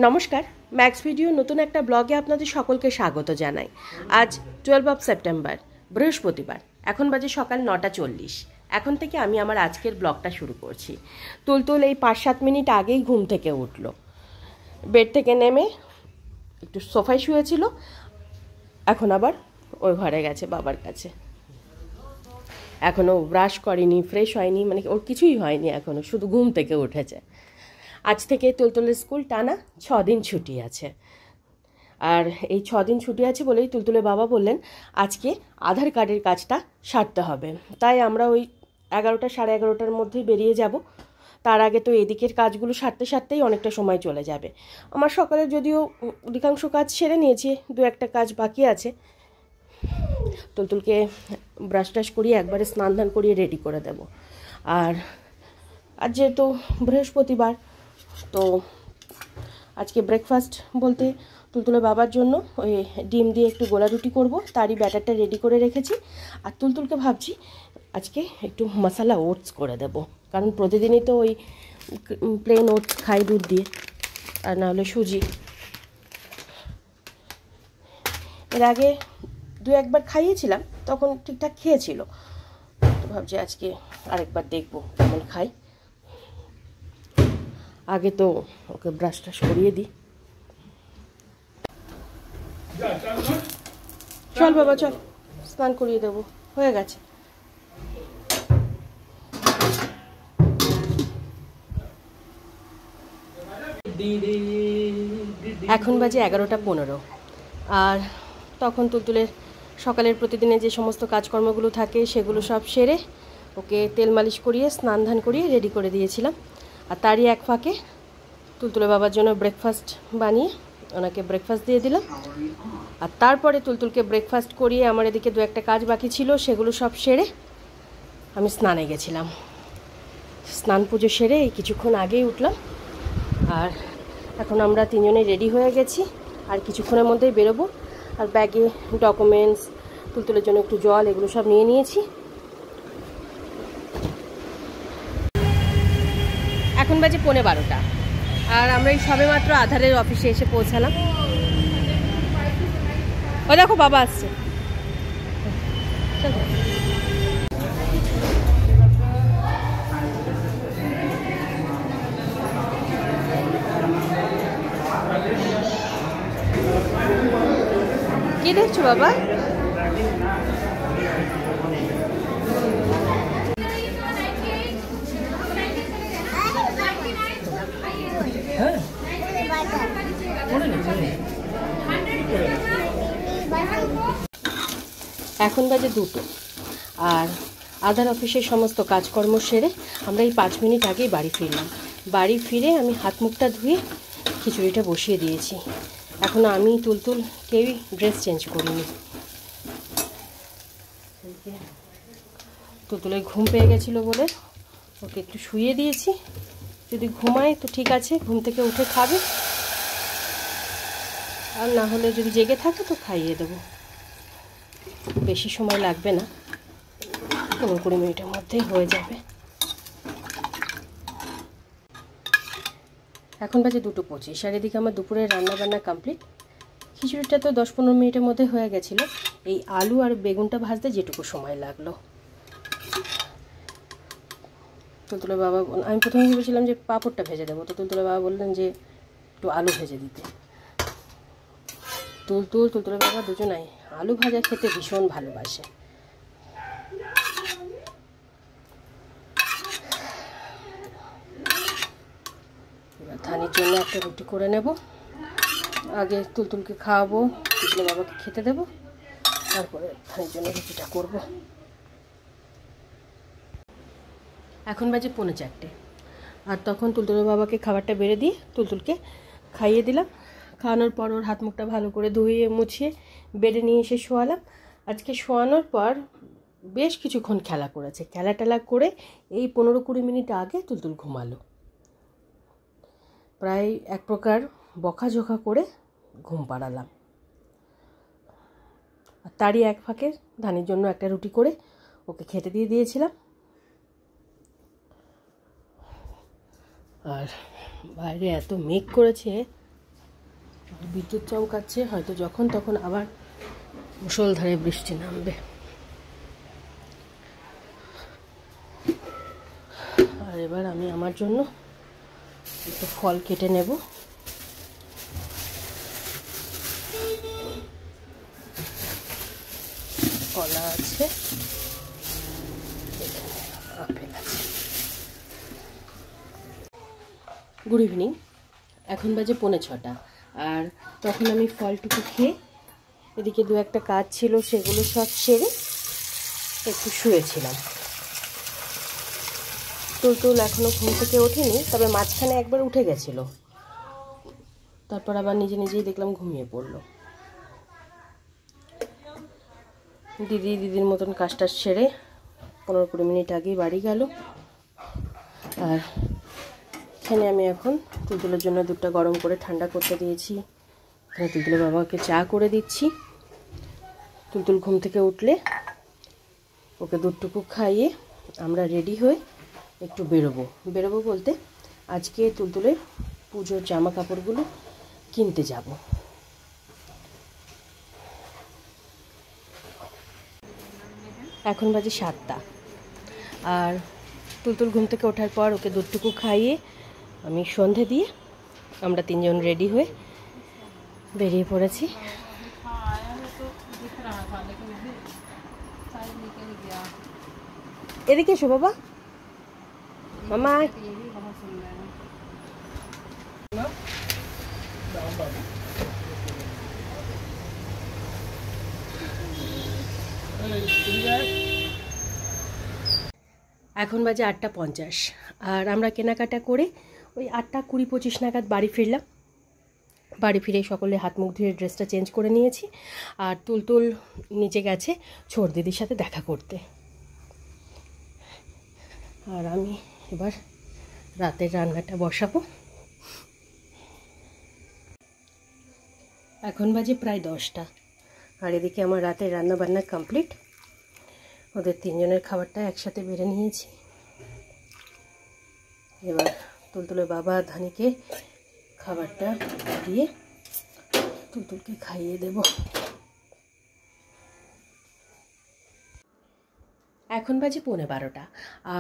নমস্কার, max video নতুন একটা ব্লগে আপনাদের সকলকে স্বাগত জানাই। আজ 12 সেপ্টেম্বর, বৃহস্পতিবার। এখন বাজে সকাল 9:40। এখন থেকে আমি আমার আজকের ব্লগটা শুরু করছি। তুলতুল এই 5-7 মিনিট আগেই ঘুম থেকে উঠলো। বেড থেকে নেমে একটু সোফায় শুয়েছিল, এখন আবার ওই ঘরে গেছে বাবার কাছে। এখনও ব্রাশ করেনি, ফ্রেশ হয়নি, মানে ওর কিছুই হয়নি এখনও, শুধু ঘুম থেকে উঠেছে। আজ থেকে তুলতুলের স্কুল টানা 6 দিন ছুটি আছে। আর এই 6 দিন ছুটি আছে বলেই তুলতুলের বাবা বললেন আজকে আধার কার্ডের কাজটা সারতে হবে। তাই আমরা ওই 11টা সাড়ে 11টার মধ্যেই বেরিয়ে যাব। তার আগে তো এদিকের কাজগুলো সারতেই অনেকটা সময় চলে যাবে। আমার সকালে যদিও অধিকাংশ কাজ সেরে নিয়েছি, 2-1টা কাজ বাকি আছে। তুলতুলকে ব্রাশ টাশ করিয়ে একবারে স্নান ধান করিয়ে রেডি করে দেব। আর আজ যেহেতু বৃহস্পতিবার, তো আজকে ব্রেকফাস্ট বলতে তুলতুলের বাবার জন্য ওই ডিম দিয়ে একটু গোলা রুটি করবো, তারই ব্যাটারটা রেডি করে রেখেছি। আর তুলতুলকে ভাবছি আজকে একটু মশলা ওটস করে দেব, কারণ প্রতিদিনই তো ওই প্লেন ওটস খাই দুধ দিয়ে, আর না হলে সুজি। এর আগে 2-1বার খাইয়েছিলাম, তখন ঠিকঠাক খেয়েছিল। তো ভাবছি আজকে আরেকবার দেখবো কেমন খাই। আগে তো ওকে ব্রাশ টাশ করিয়ে দিই। চল বাবা চল, স্নান করিয়ে দেবো, হয়ে গেছে। এখন বাজে 11:15। আর তখন তুলতুলের সকালের প্রতিদিনে যে সমস্ত কাজকর্মগুলো থাকে সেগুলো সব সেরে ওকে তেল মালিশ করিয়ে স্নান ধান করিয়ে রেডি করে দিয়েছিলাম। আর তারই এক ফাঁকে তুলতুলের বাবার জন্য ব্রেকফাস্ট বানিয়ে ওনাকে ব্রেকফাস্ট দিয়ে দিলাম। আর তারপরে তুলতুলকে ব্রেকফাস্ট করিয়ে আমার এদিকে 2-1টা কাজ বাকি ছিল, সেগুলো সব সেরে আমি স্নানে গেছিলাম। স্নান পুজো সেরে এই কিছুক্ষণ আগেই উঠলাম। আর এখন আমরা 3জনে রেডি হয়ে গেছি, আর কিছুক্ষণের মধ্যেই বেরোবো। আর ব্যাগে ডকুমেন্টস, তুলতুলের জন্য একটু জল, এগুলো সব নিয়ে নিয়েছি। এখন বাজে 11:15, আর আমরা এই সবে মাত্র আধারের অফিসে এসে পৌঁছালাম। ও দেখো বাবা আসছে। কি দেখছো বাবা? এখন বাজে 2টো, আর আধার অফিসের সমস্ত কাজকর্ম সেরে আমরা এই 5 মিনিট আগেই বাড়ি ফিরলাম। বাড়ি ফিরে আমি হাত মুখটা ধুয়ে খিচুড়িটা বসিয়ে দিয়েছি। এখনও আমি তুলতুল কেউই ড্রেস চেঞ্জ করিনি। তুলতুলের ঘুম পেয়ে গেছিলো বলে ওকে একটু শুইয়ে দিয়েছি। যদি ঘুমায় তো ঠিক আছে, ঘুম থেকে উঠে খাবে, আর না হলে যদি জেগে থাকে তো খাইয়ে দেবো। বেশি সময় লাগবে না, 15-20 মিনিটের মধ্যেই হয়ে যাবে। এখন বাজে 2:25, আর এদিকে আমার দুপুরের রান্নাবান্না কমপ্লিট। খিচুড়িটা তো 10-15 মিনিটের মধ্যে হয়ে গেছিলো। এই আলু আর বেগুনটা ভাজতে যেটুকু সময় লাগলো। তুলতুলের বাবা, আমি প্রথমে ভেবেছিলাম যে পাঁপড়টা ভেজে দেবো, তো তুলতুলের বাবা বললেন যে একটু আলু ভেজে দিতে। তুলতুলের বাবা দুজনাই আলু ভাজা খেতে ভীষণ ভালোবাসে। এবার ধানির জন্য একটা রুটি করে নেব। আগে তুলতুলকে খাওয়াবো, তুলতুলের বাবাকে খেতে দেবো, তারপরে ধানির জন্য রুটিটা করব। এখন বাজে 3:45, আর তখন তুলতুলের বাবাকে খাবারটা বেড়ে দিয়ে তুলতুলকে খাইয়ে দিলাম। খাওয়ানোর পর ওর হাত মুখটা ভালো করে ধুয়ে মুছিয়ে বেডে নিয়ে এসে শোয়ালাম। আজকে শোয়ানোর পর বেশ কিছুক্ষণ খেলা করেছে। খেলা করে এই 15-20 মিনিট আগে তুলতুল ঘুমালো। প্রায় এক প্রকার বকাঝোকা করে ঘুম পাড়ালাম। আর তারই এক ফাঁকে ধানির জন্য একটা রুটি করে ওকে খেতে দিয়ে দিয়েছিলাম। আর বাইরে এত মেঘ করেছে, বিদ্যুৎ চমকাচ্ছে, হয়তো যখন তখন আবার মুষলধারে বৃষ্টি নামবে। আর এবার আমি আমার জন্য একটু ফল কেটে নেব। কলা আছে, আপেল আছে। গুড ইভিনিং, এখন বাজে 5:45, আর তখন আমি ফলটুকু খেয়ে এদিকে দু একটা কাজ ছিল সেগুলো সব সেরে একটু শুয়েছিলাম। তুলতুল এখনও ঘুম থেকে ওঠেনি, তবে মাঝখানে একবার উঠে গেছিল, তারপর আবার নিজে নিজেই দেখলাম ঘুমিয়ে পড়লো। দিদির মতন কাজটা সেরে 15-20 মিনিট আগেই বাড়ি গেল। আর এখানে আমি এখন তুলতুলের জন্য দুধটা গরম করে ঠান্ডা করতে দিয়েছি। এখানে তুলতুলের বাবাকে চা করে দিচ্ছি। তুলতুল ঘুম থেকে উঠলে ওকে দুধটুকু খাইয়ে আমরা রেডি হয়ে একটু বেরোবো বলতে আজকে তুলতুলের পুজোর জামা কাপড়গুলো কিনতে যাব। এখন বাজে 7টা, আর তুলতুল ঘুম থেকে ওঠার পর ওকে দুধটুকু খাইয়ে আমি সন্ধে দিয়ে আমরা 3 জন রেডি হয়ে বেরিয়ে পড়েছি। এদিকে এসো বাবা, মামা। এখন বাজে 8:50, আর আমরা কেনাকাটা করে ওই 8:20-25 নাগাদ বাড়ি ফিরলাম। বাড়ি ফিরে সকলে হাত মুখ ধুয়ে ড্রেসটা চেঞ্জ করে নিয়েছি, আর তুলতুল নিচে গেছে ছোট দিদির সাথে দেখা করতে। আর আমি এবার রাতের রান্নাটা বসাবো। এখন বাজে প্রায় 10টা, আর এদিকে আমার রাতের রান্না বান্না কমপ্লিট। ওদের 3 জনের খাবারটা একসাথে বেড়ে নিয়েছি। এবার তুলতুলের বাবা ধানিকে খাবারটা দিয়ে তুলতুলকে খাইয়ে দেব। এখন বাজে 11:15,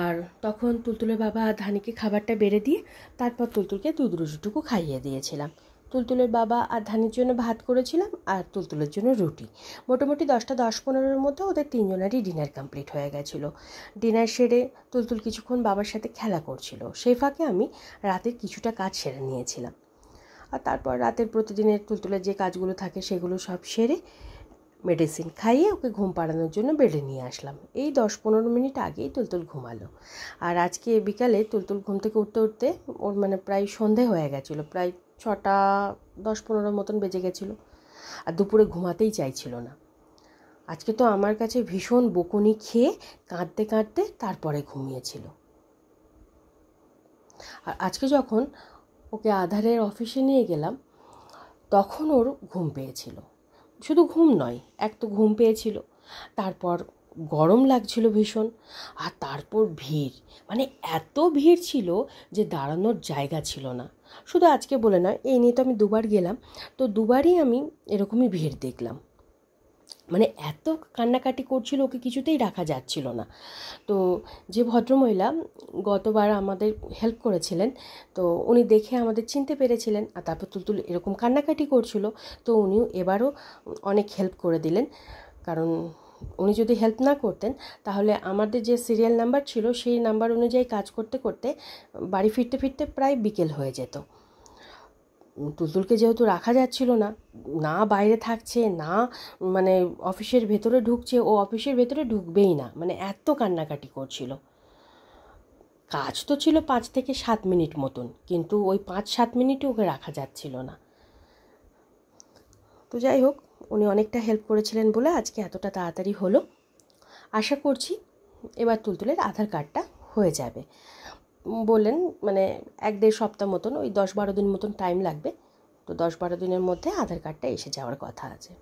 আর তখন তুলতুলের বাবা ধানিকে খাবারটা বেড়ে দিয়ে তারপর তুলতুলকে দুধ রুটিটুকু খাইয়ে দিয়েছিলাম। তুলতুলের বাবা আর ধানির জন্য ভাত করেছিলাম, আর তুলতুলের জন্য রুটি। মোটামুটি 10টা-10-15-এর মধ্যে ওদের 3 জনেরই ডিনার কমপ্লিট হয়ে গেছিলো। ডিনার সেরে তুলতুল কিছুক্ষণ বাবার সাথে খেলা করছিল, সেই ফাঁকে আমি রাতের কিছুটা কাজ সেরে নিয়েছিলাম। আর তারপর রাতের প্রতিদিনের তুলতুলের যে কাজগুলো থাকে সেগুলো সব সেরে মেডিসিন খাইয়ে ওকে ঘুম পাড়ানোর জন্য বেডে নিয়ে আসলাম। এই 10-15 মিনিট আগেই তুলতুল ঘুমালো। আর আজকে বিকালে তুলতুল ঘুম থেকে উঠতে উঠতে ওর প্রায় সন্ধে হয়ে গেছিলো, প্রায় 6টা 10-15 মতন বেজে গেছিলো, আর দুপুরে ঘুমাতেই চাইছিল না। আজকে তো আমার কাছে ভীষণ বকুনি খেয়ে কাঁদতে কাঁদতে তারপরে ঘুমিয়েছিল। আর আজকে যখন ওকে আধারের অফিসে নিয়ে গেলাম তখন ওর ঘুম পেয়েছিল। শুধু ঘুম নয়, এক তো ঘুম পেয়েছিল, তারপর গরম লাগছিল ভীষণ, আর তারপর ভিড়, এত ভিড় ছিল যে দাঁড়ানোর জায়গা ছিল না। শুধু আজকে বলে নয়, এই নিয়ে তো আমি 2বার গেলাম, তো 2বারই আমি এরকমই ভিড় দেখলাম। এত কান্নাকাটি করছিল, ওকে কিছুতেই রাখা যাচ্ছিল না। তো যে ভদ্রমহিলা গতবার আমাদের হেল্প করেছিলেন, তো উনি দেখে আমাদের চিনতে পেরেছিলেন, আর তারপর তুলতুল এরকম কান্নাকাটি করছিল, তো উনিও এবারও অনেক হেল্প করে দিলেন। কারণ উনি যদি হেল্প না করতেন তাহলে আমাদের যে সিরিয়াল নাম্বার ছিল সেই নাম্বার অনুযায়ী কাজ করতে করতে বাড়ি ফিরতে ফিরতে প্রায় বিকেল হয়ে যেত। তুলতুলকে যেহেতু রাখা যাচ্ছিল না, না বাইরে থাকছে, না অফিসের ভেতরে ঢুকছে, ও অফিসের ভেতরে ঢুকবেই না, এত কান্নাকাটি করছিল। কাজ তো ছিল 5 থেকে 7 মিনিট মতন, কিন্তু ওই 5-7 মিনিটও ওকে রাখা যাচ্ছিল না। তো যাই হোক, উনি অনেকটা হেল্প করেছিলেন বলে আজকে এতটা তাড়াতাড়ি হলো। আশা করছি এবার তুলতুলের আধার কার্ডটা হয়ে যাবে। বললেন 1-1.5 সপ্তাহ মতন, ওই 10-12 দিন মতন টাইম লাগবে। তো 10-12 দিনের মধ্যে আধার কার্ডটা এসে যাওয়ার কথা আছে।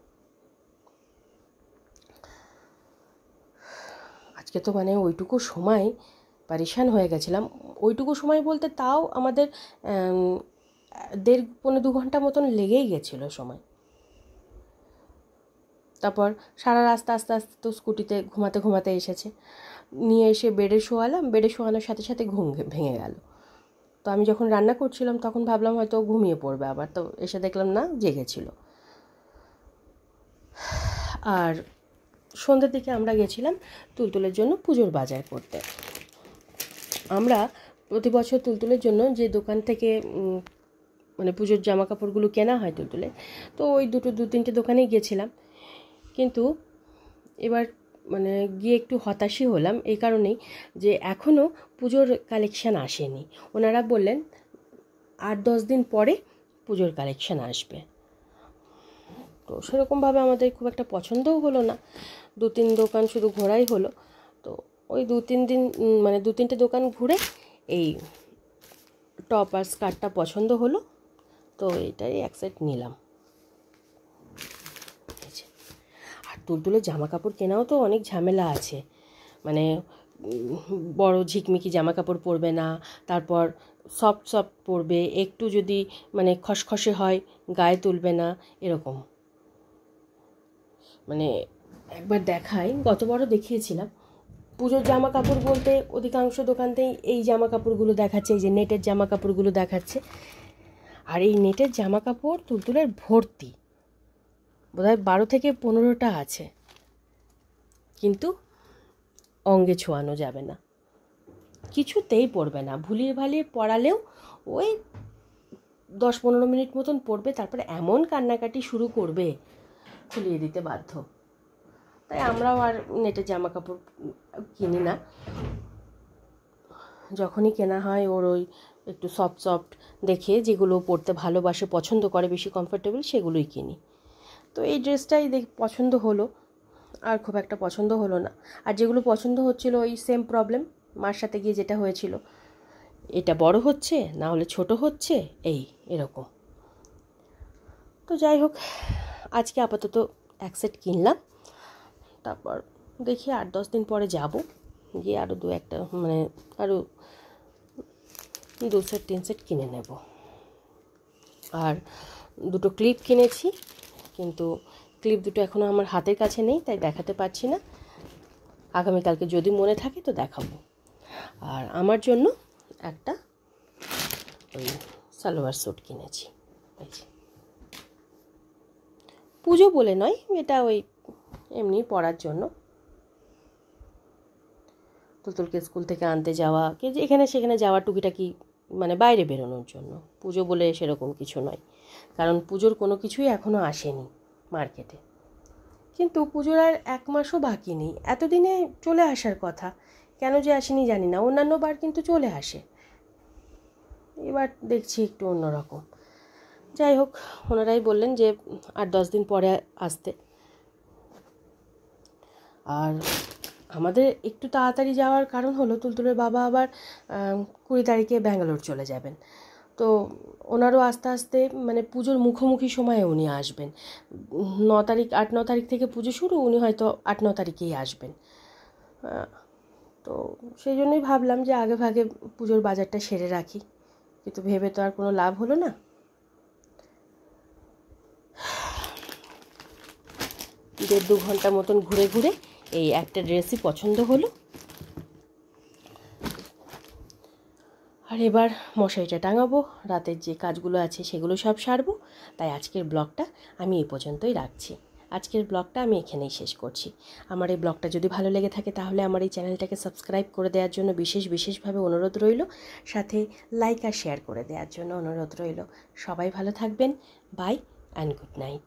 আজকে তো ওইটুকু সময় পরেশান হয়ে গেছিলাম। ওইটুকু সময় বলতে তাও আমাদের 1.5-2 ঘন্টা মতন লেগেই গেছিলো সময়। তারপর সারা রাস্তা আস্তে আস্তে তো স্কুটিতে ঘুমাতে ঘুমাতে এসেছে, নিয়ে এসে বেডে শোয়ালাম। বেডে শোয়ানোর সাথে সাথে ঘুম ভেঙে গেল। তো আমি যখন রান্না করছিলাম তখন ভাবলাম হয়তো ঘুমিয়ে পড়বে আবার, তো এসে দেখলাম না, জেগেছিল। আর সন্ধ্যের দিকে আমরা গেছিলাম তুলতুলের জন্য পুজোর বাজার করতে। আমরা প্রতি বছর তুলতুলের জন্য যে দোকান থেকে মানে পুজোর জামা কাপড়গুলো কেনা হয় তুলতুলে, তো ওই 2-3টে দোকানেই গেছিলাম। কিন্তু এবার মানে গিয়ে একটু হতাশই হলাম, এই কারণেই যে এখনও পুজোর কালেকশান আসেনি। ওনারা বললেন 8-10 দিন পরে পুজোর কালেকশান আসবে। তো সেরকমভাবে আমাদের খুব একটা পছন্দও হলো না, 2-3 দোকান শুধু ঘোরাই হলো। তো ওই 2-3টে দোকান ঘুরে এই টপ আর স্কার্টটা পছন্দ হলো, তো এটাই এক সেট নিলাম। আর তুলতুলের জামা কাপড় কেনাও তো অনেক ঝামেলা আছে, মানে বড় ঝিকমিকি জামা কাপড় পরবে না, তারপর সফট সফট পরবে, একটু যদি মানে খসখসে হয় গায়ে তুলবে না, এরকম। মানে একবার দেখাই, গতবারও দেখিয়েছিলাম, পুজোর জামা কাপড় বলতে অধিকাংশ দোকানতেই এই জামা কাপড়গুলো দেখাচ্ছে, এই যে নেটের জামা কাপড়গুলো দেখাচ্ছে। আর এই নেটের জামা কাপড় তুলতুলের ভর্তি, বোধহয় 12-15টা আছে, কিন্তু অঙ্গে ছোঁয়ানো যাবে না, কিছুতেই পরবে না। ভুলিয়ে ভালিয়ে পরালেও ওই 10-15 মিনিট মতন পরবে, তারপরে এমন কান্নাকাটি শুরু করবে, খুলিয়ে দিতে বাধ্য। তাই আমরাও আর নেটের জামা কাপড় কিনি না। যখনই কেনা হয় ওর ওই একটু সফট সফট দেখে, যেগুলো পরতে ভালোবাসে, পছন্দ করে, বেশি কমফোর্টেবল, সেগুলোই কিনি। তো এই ড্রেসটাই পছন্দ হলো, আর খুব একটা পছন্দ হলো না। আর যেগুলো পছন্দ হচ্ছিল ওই সেম প্রবলেম মার সাথে গিয়ে যেটা হয়েছিল, এটা বড় হচ্ছে, না হলে ছোট হচ্ছে, এরকম। তো যাই হোক, আজকে আপাতত এক সেট কিনলাম, তারপর দেখি 8-10 দিন পরে যাব, গিয়ে আরও আরও 2 সেট 3 সেট কিনে নেব। আর 2টো ক্লিপ কিনেছি, কিন্তু ক্লিপ দুটো এখনও আমার হাতের কাছে নেই, তাই দেখাতে পারছি না। আগামীকালকে যদি মনে থাকে তো দেখাবো। আর আমার জন্য একটা ওই সালোয়ার স্যুট কিনেছি, পুজো বলে নয়, এটা ওই এমনি পরার জন্য। তুলতুলকে স্কুল থেকে আনতে যাওয়া, কি এখানে সেখানে যাওয়া, টুকিটাকি মানে বাইরে বেরোনোর জন্য। পুজো বলে সেরকম কিছু নয়, কারণ পুজোর কোনো কিছুই এখনও আসেনি মার্কেটে। কিন্তু পুজোর আর 1 মাসও বাকি নেই, এতদিনে চলে আসার কথা, কেন যে আসেনি জানি না। অন্যান্য বার কিন্তু চলে আসে, এবার দেখছি একটু অন্যরকম। যাই হোক, ওনারাই বললেন যে 8-10 দিন পরে আসতে। আর আমাদের একটু তাড়াতাড়ি যাওয়ার কারণ হলো, তুলতুলের বাবা আবার 20 তারিখে ব্যাঙ্গালোর চলে যাবেন। তো ওনারও আস্তে আস্তে মানে পুজোর মুখোমুখি সময়ে উনি আসবেন। 8-9 তারিখ থেকে পুজো শুরু, উনি হয়তো 8-9 তারিখেই আসবেন। তো সেই জন্যই ভাবলাম যে আগে ভাগে পুজোর বাজারটা সেরে রাখি, কিন্তু ভেবে তো আর কোনো লাভ হলো না। 1.5-2 ঘন্টা মতন ঘুরে ঘুরে এই একটা ড্রেসই পছন্দ হলো। আর এবার মশারিটা টাঙাবো, রাতের যে কাজগুলো আছে সেগুলো সব সারবো। তাই আজকের ব্লগটা আমি এই পর্যন্তই রাখছি। আজকের ব্লগটা আমি এখানেই শেষ করছি। আমার এই ব্লগটা যদি ভালো লেগে থাকে তাহলে আমার এই চ্যানেলটাকে সাবস্ক্রাইব করে দেওয়ার জন্য বিশেষভাবে অনুরোধ রইল, সাথে লাইক আর শেয়ার করে দেওয়ার জন্য অনুরোধ রইল। সবাই ভালো থাকবেন। Bye and good night.